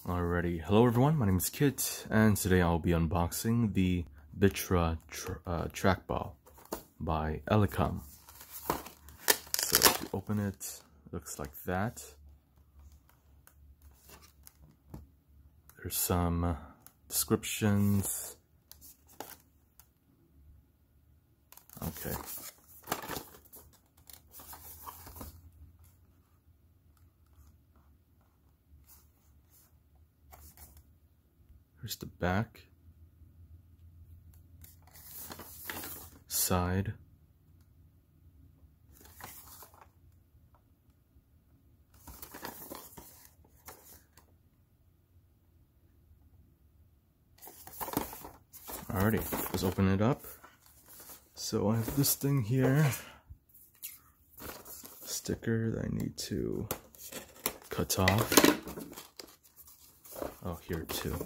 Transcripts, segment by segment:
Alrighty, hello everyone, my name is Kit, and today I'll be unboxing the Bitra Trackball by ELECOM. So if you open it, it looks like that. There's some descriptions. Okay. Here's the back, side, alrighty, let's open it up. So I have this thing here, sticker that I need to cut off. Oh, here too.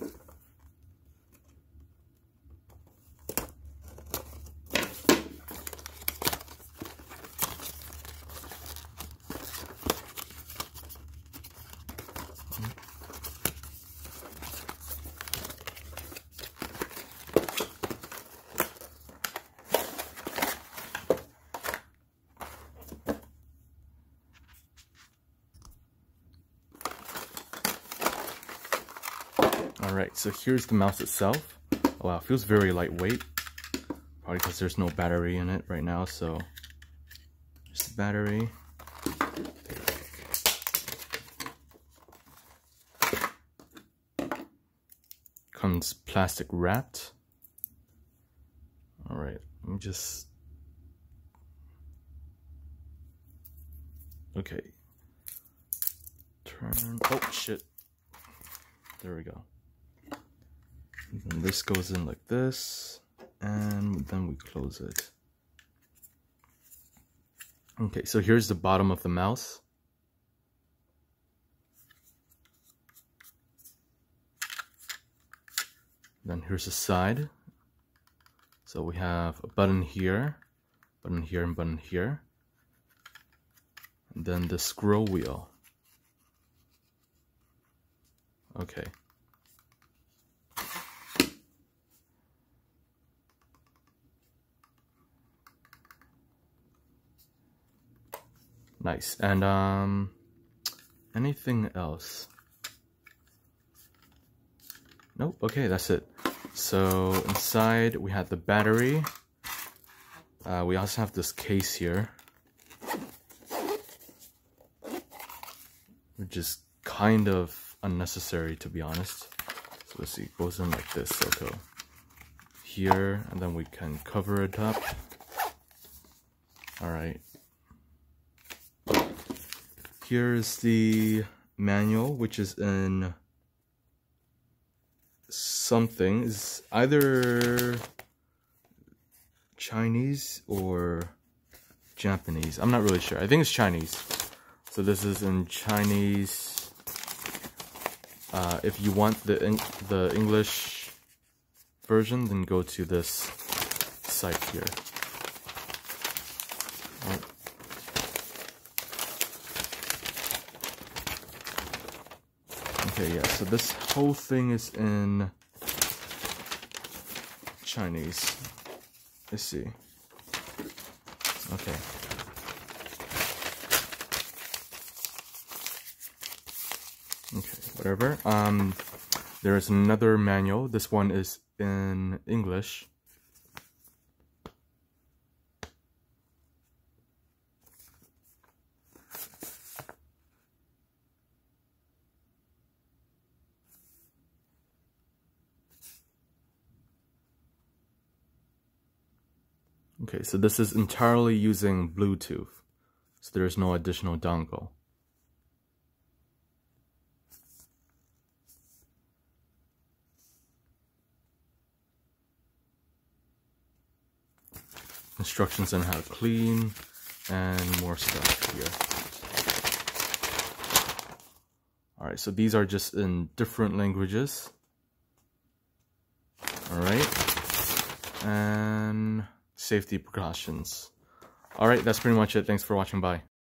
Alright, so here's the mouse itself. Oh, wow, it feels very lightweight. Probably because there's no battery in it right now, so there's the battery. Comes plastic wrapped. Alright, let me just... Okay. Turn... Oh, shit. There we go. And this goes in like this, and then we close it. Okay, so here's the bottom of the mouse. Then here's the side. So we have a button here, and button here. And then the scroll wheel. Okay. Nice. And anything else? Nope. Okay, that's it. So inside we have the battery. We also have this case here, which is kind of unnecessary, to be honest. So let's see, it goes in like this. So go here, and then we can cover it up. All right. Here's the manual, which is in something. It's either Chinese or Japanese. I'm not really sure. I think it's Chinese. So this is in Chinese. If you want the English version, then go to this site here. Right. Okay, yeah, so this whole thing is in Chinese. Let's see. Okay. Okay, whatever. There is another manual. This one is in English. Okay, so this is entirely using Bluetooth, so there is no additional dongle. Instructions on how to clean, and more stuff here. Alright, so these are just in different languages. Alright, and safety precautions. Alright, that's pretty much it. Thanks for watching. Bye.